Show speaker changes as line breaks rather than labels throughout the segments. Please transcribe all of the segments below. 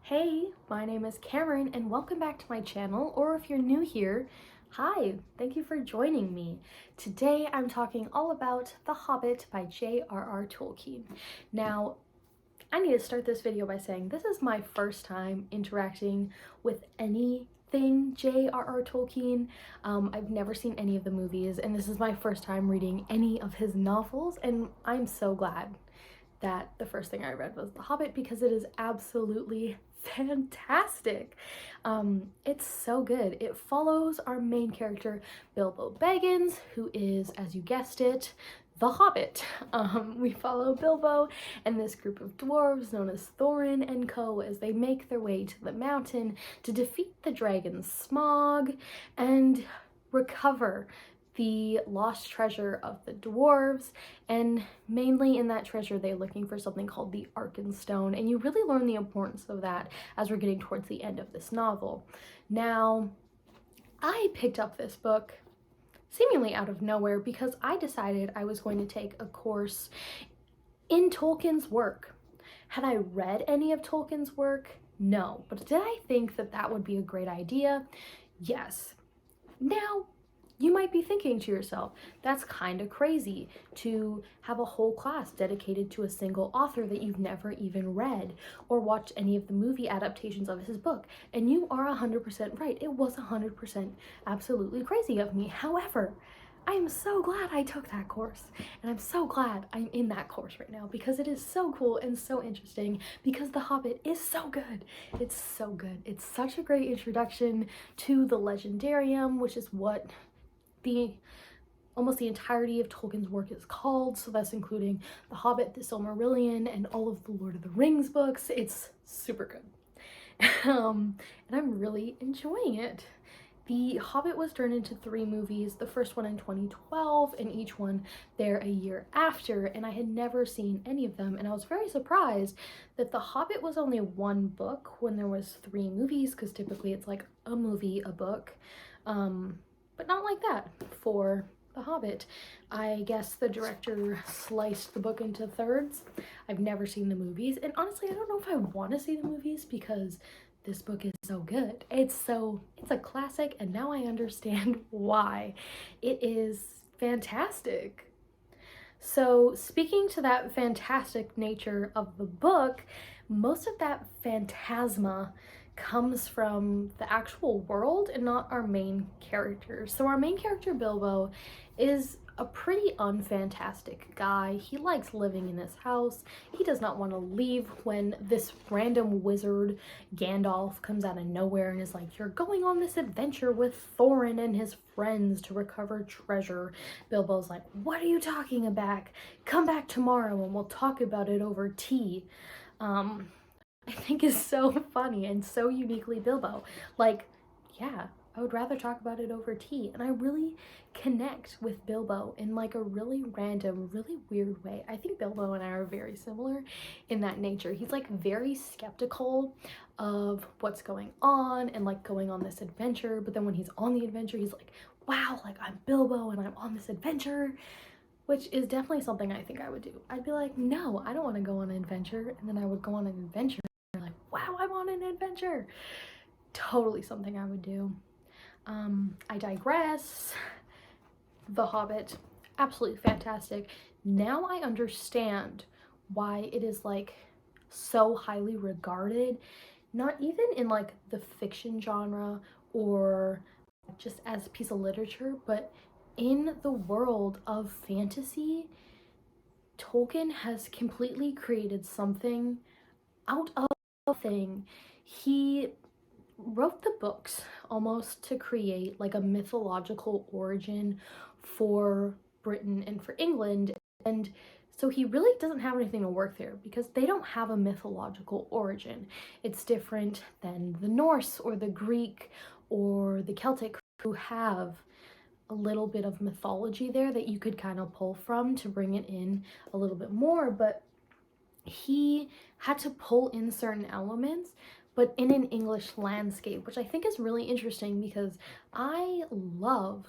Hey, my name is Cameron and welcome back to my channel, or if you're new here, hi, thank you for joining me. Today I'm talking all about The Hobbit by J.R.R. Tolkien. Now, I need to start this video by saying this is my first time interacting with anything J.R.R. Tolkien. I've never seen any of the movies, and this is my first time reading any of his novels, and I'm so glad that the first thing I read was The Hobbit because it is absolutely fantastic. It's so good. It follows our main character, Bilbo Baggins, who is, as you guessed it, the Hobbit. We follow Bilbo and this group of dwarves known as Thorin and Co. as they make their way to the mountain to defeat the dragon Smaug and recover the lost treasure of the dwarves, and mainly in that treasure they're looking for something called the Arkenstone, and you really learn the importance of that as we're getting towards the end of this novel. Now, I picked up this book seemingly out of nowhere because I decided I was going to take a course in Tolkien's work. Had I read any of Tolkien's work? No. But did I think that that would be a great idea? Yes. Now, you might be thinking to yourself, that's kind of crazy to have a whole class dedicated to a single author that you've never even read or watched any of the movie adaptations of his book. And you are 100% right. It was 100% absolutely crazy of me. However, I am so glad I took that course, and I'm so glad I'm in that course right now because it is so cool and so interesting because The Hobbit is so good. It's so good. It's such a great introduction to the Legendarium, which is what almost the entirety of Tolkien's work is called, so that's including The Hobbit, The Silmarillion, and all of the Lord of the Rings books. It's super good. And I'm really enjoying it. The Hobbit was turned into 3 movies, the first one in 2012, and each one there a year after, and I had never seen any of them, and I was very surprised that The Hobbit was only 1 book when there was 3 movies, because typically it's like a movie, a book. But not like that for The Hobbit. I guess the director sliced the book into thirds. I've never seen the movies, and honestly, I don't know if I want to see the movies because this book is so good. It's a classic, and now I understand why. It is fantastic. So speaking to that fantastic nature of the book, most of that phantasma comes from the actual world and not our main characters. So our main character, Bilbo, is a pretty unfantastic guy. He likes living in his house. He does not want to leave when this random wizard, Gandalf, comes out of nowhere and is like, you're going on this adventure with Thorin and his friends to recover treasure. Bilbo's like, what are you talking about? Come back tomorrow and we'll talk about it over tea. I think is so funny and so uniquely Bilbo. Like, yeah, I would rather talk about it over tea. And I really connect with Bilbo in like a really random, really weird way. I think Bilbo and I are very similar in that nature. He's like very skeptical of what's going on and like going on this adventure. But then when he's on the adventure, he's like, wow, like I'm Bilbo and I'm on this adventure. Which is definitely something I think I would do. I'd be like, no, I don't want to go on an adventure. And then I would go on an adventure. Like, wow, I'm on an adventure. Totally something I would do. I digress. The Hobbit, absolutely fantastic. Now I understand why it is like so highly regarded, not even in like the fiction genre or just as a piece of literature, but in the world of fantasy. Tolkien has completely created something out of thing. He wrote the books almost to create like a mythological origin for Britain and for England, and so he really doesn't have anything to work there because they don't have a mythological origin. It's different than the Norse or the Greek or the Celtic, who have a little bit of mythology there that you could kind of pull from to bring it in a little bit more, but he had to pull in certain elements, but in an English landscape, which I think is really interesting because I love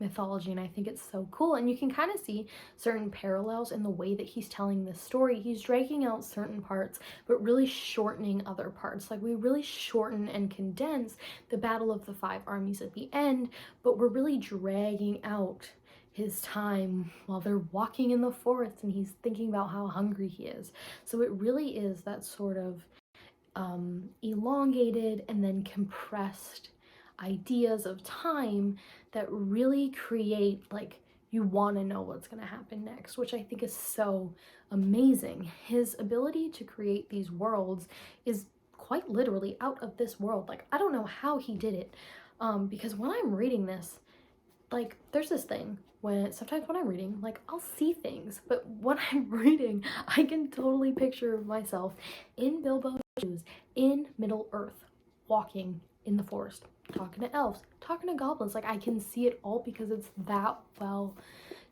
mythology, and I think it's so cool. And you can kind of see certain parallels in the way that he's telling this story. He's dragging out certain parts but really shortening other parts. Like, we really shorten and condense the Battle of the Five Armies at the end, but we're really dragging out his time while they're walking in the forest and he's thinking about how hungry he is. So it really is that sort of elongated and then compressed ideas of time that really create, like, you want to know what's going to happen next, which I think is so amazing. His ability to create these worlds is quite literally out of this world. Like, I don't know how he did it, because when I'm reading this, like, there's this thing when sometimes when I'm reading, like, I'll see things, but when I'm reading, I can totally picture myself in Bilbo's shoes in Middle Earth, walking in the forest, talking to elves, talking to goblins. Like, I can see it all because it's that well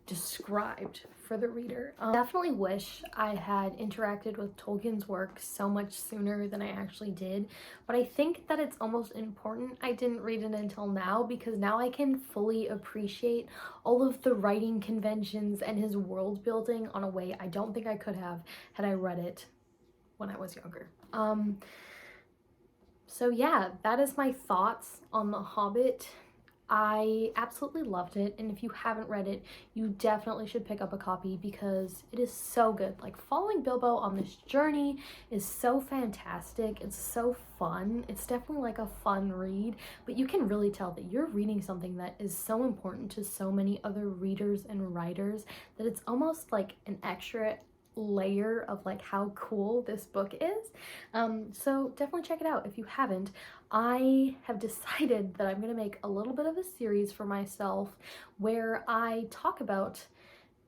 described for the reader. Definitely wish I had interacted with Tolkien's work so much sooner than I actually did, but I think that it's almost important I didn't read it until now, because now I can fully appreciate all of the writing conventions and his world building on a way I don't think I could have had I read it when I was younger. So yeah, that is my thoughts on The Hobbit. I absolutely loved it, and if you haven't read it, you definitely should pick up a copy because it is so good. Like, following Bilbo on this journey is so fantastic. It's so fun. It's definitely like a fun read, but you can really tell that you're reading something that is so important to so many other readers and writers that it's almost like an extra layer of like how cool this book is. So definitely check it out if you haven't. I have decided that I'm going to make a little bit of a series for myself where I talk about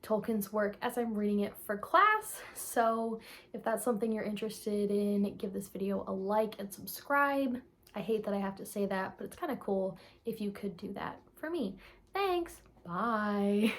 Tolkien's work as I'm reading it for class. So if that's something you're interested in, give this video a like and subscribe. I hate that I have to say that, but it's kind of cool if you could do that for me. Thanks. Bye.